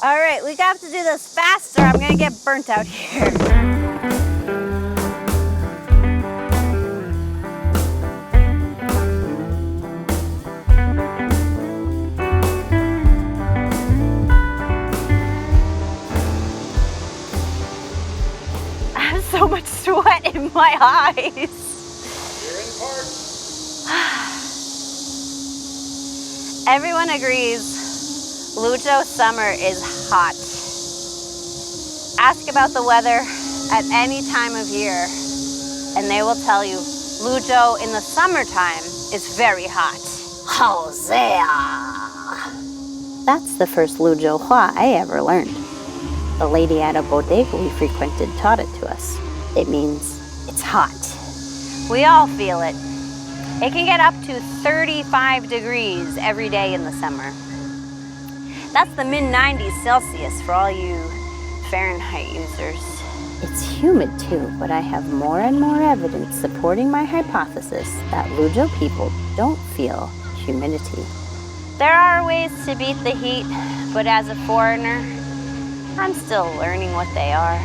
All right, we got to do this faster. I'm gonna get burnt out here. I have so much sweat in my eyes. You're in park. Everyone agrees 𝗣𝗂 summer is hot. Ask about the weather at any time of year, and they will tell you 𝗣𝗂 in the summertime is very hot. 𝗖𝗵�адц�𝗶𝗴𝗴. That's the first 𝗣𝗂 I ever learned. The lady at a bodega we frequented taught it to us. It means it's hot. We all feel it. It can get up to 35 degrees every day in the summer. That's the mid-90s Celsius for all you Fahrenheit users. It's humid too, but I have more and more evidence supporting my hypothesis that 𝗣𝗂 people don't feel humidity. There are ways to beat the heat, but as a foreigner, I'm still learning what they are.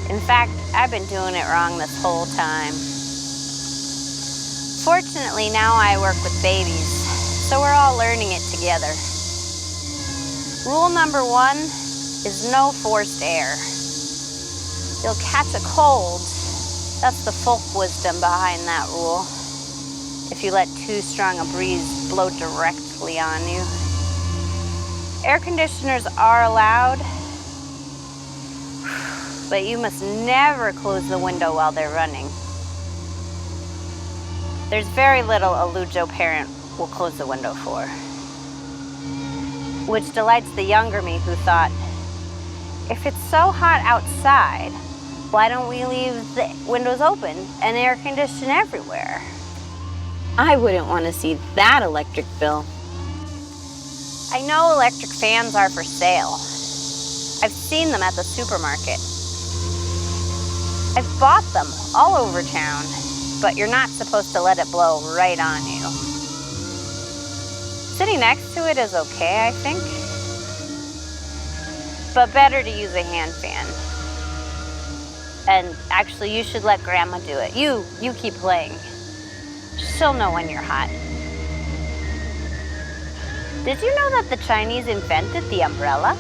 In fact, I've been doing it wrong this whole time. Fortunately, now I work with babies, so we're all learning it together. Rule number 1 is no forced air. You'll catch a cold. That's the folk wisdom behind that rule. If you let too strong a breeze blow directly on you. Air conditioners are allowed, but you must never close the window while they're running. There's very little a 𝗣𝗂 parent will close the window for. Which delights the younger me who thought, if it's so hot outside, why don't we leave the windows open and air condition everywhere? I wouldn't want to see that electric bill. I know electric fans are for sale. I've seen them at the supermarket. I've bought them all over town, but you're not supposed to let it blow right on you. Sitting next to it is okay, I think. But better to use a hand fan. And actually, you should let Grandma do it. You keep playing. She'll know when you're hot. Did you know that the Chinese invented the umbrella?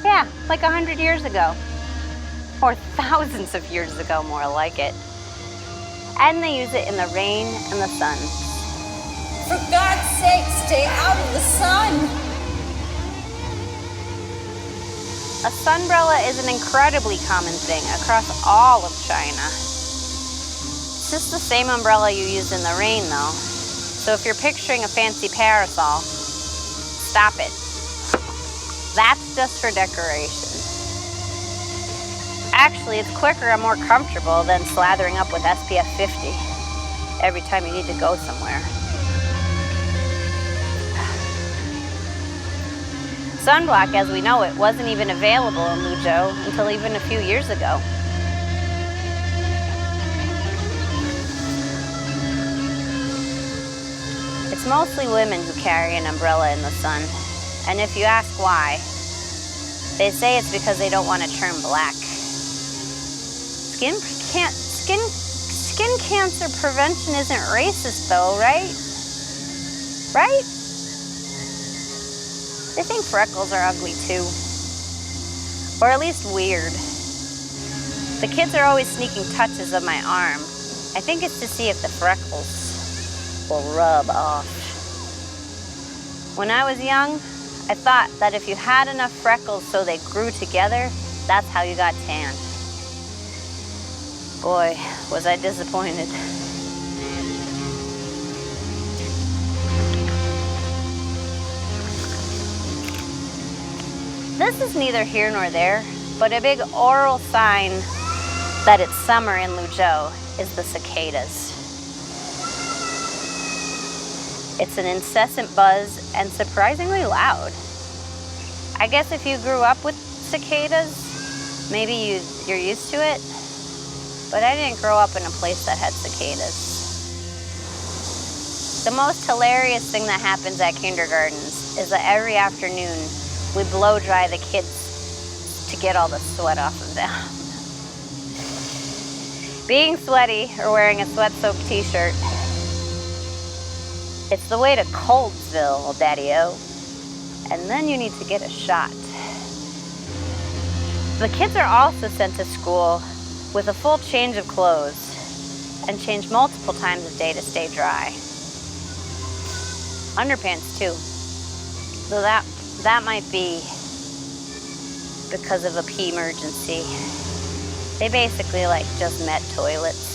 Yeah, like 100 years ago. Or thousands of years ago, more like it. And they use it in the rain and the sun. For God's sake, stay out of the sun! A sunbrella is an incredibly common thing across all of China. It's just the same umbrella you use in the rain, though. So if you're picturing a fancy parasol, stop it. That's just for decoration. Actually, it's quicker and more comfortable than slathering up with SPF 50 every time you need to go somewhere. Sunblock, as we know it, wasn't even available in 𝗣𝗂 until even a few years ago. It's mostly women who carry an umbrella in the sun, and if you ask why, they say it's because they don't want to turn black. Skin cancer prevention isn't racist though, right? Right? They think freckles are ugly too. Or at least weird. The kids are always sneaking touches of my arm. I think it's to see if the freckles will rub off. When I was young, I thought that if you had enough freckles so they grew together, that's how you got tan. Boy, was I disappointed. This is neither here nor there, but a big oral sign that it's summer in 𝗣𝗂 is the cicadas. It's an incessant buzz and surprisingly loud. I guess if you grew up with cicadas, maybe you're used to it, but I didn't grow up in a place that had cicadas. The most hilarious thing that happens at kindergartens is that every afternoon we blow dry the kids to get all the sweat off of them. Being sweaty or wearing a sweat-soaked t-shirt, it's the way to Coldsville, Daddy-O. And then you need to get a shot. The kids are also sent to school with a full change of clothes and change multiple times a day to stay dry. Underpants too. So that might be because of a pee emergency. They basically just met toilets.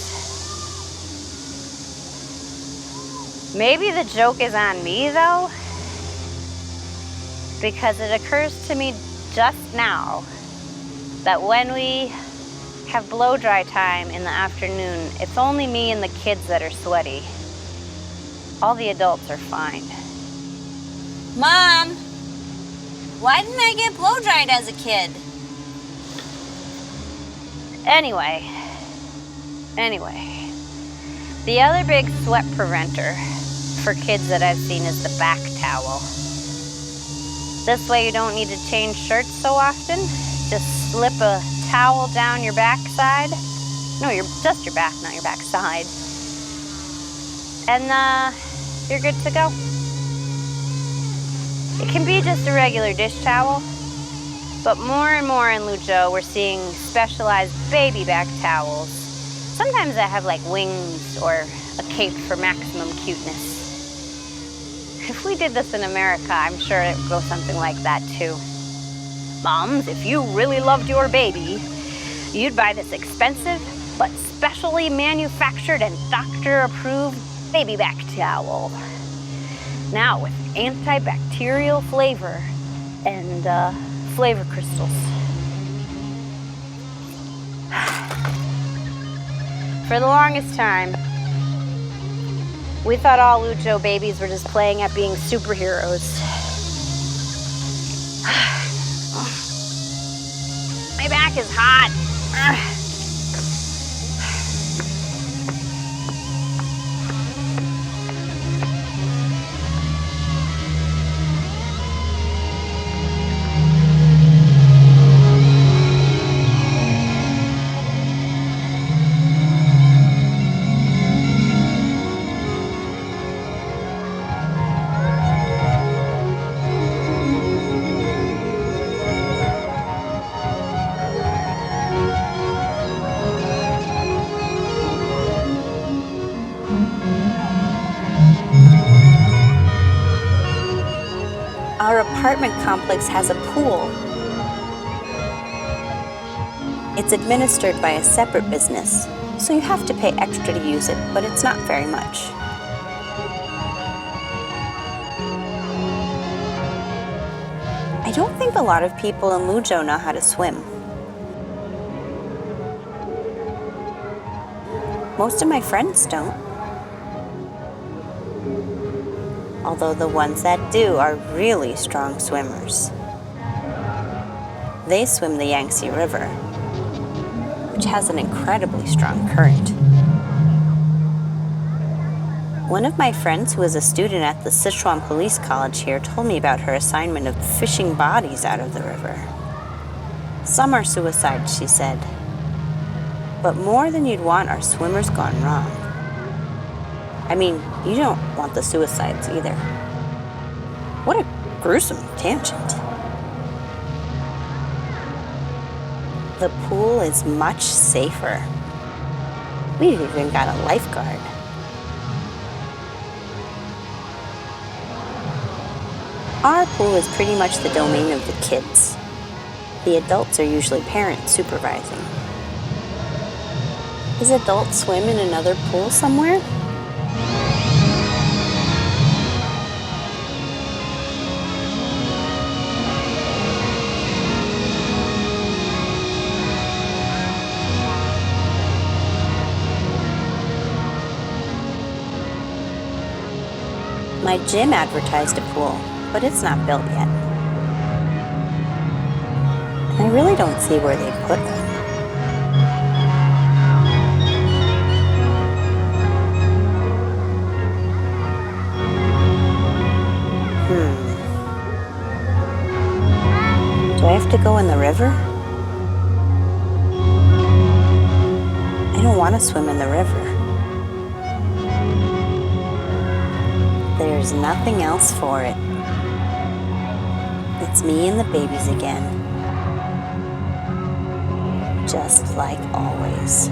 Maybe the joke is on me though, because it occurs to me just now that when we have blow dry time in the afternoon, it's only me and the kids that are sweaty. All the adults are fine. Mom, why didn't I get blow dried as a kid? Anyway, the other big sweat preventer for kids that I've seen is the back towel. This way you don't need to change shirts so often. Just slip a towel down your backside. No, just your back, not your backside. And you're good to go. It can be just a regular dish towel, but more and more in Luzhou, we're seeing specialized baby back towels. Sometimes that have wings or a cape for maximum cuteness. If we did this in America, I'm sure it would go something like that too. Moms, if you really loved your baby, you'd buy this expensive but specially manufactured and doctor-approved baby back towel. Now with antibacterial flavor and flavor crystals. For the longest time, we thought all Luzhou babies were just playing at being superheroes. My back is hot. Our apartment complex has a pool. It's administered by a separate business, so you have to pay extra to use it, but it's not very much. I don't think a lot of people in Luzhou know how to swim. Most of my friends don't. Although the ones that do are really strong swimmers. They swim the Yangtze River, which has an incredibly strong current. One of my friends who is a student at the Sichuan Police College here told me about her assignment of fishing bodies out of the river. Some are suicides, she said, but more than you'd want are swimmers gone wrong. I mean, you don't want the suicides either. What a gruesome tangent. The pool is much safer. We've even got a lifeguard. Our pool is pretty much the domain of the kids. The adults are usually parents supervising. Does adults swim in another pool somewhere? My gym advertised a pool, but it's not built yet. I really don't see where they put one. Do I have to go in the river? I don't want to swim in the river. There's nothing else for it. It's me and the babies again. Just like always.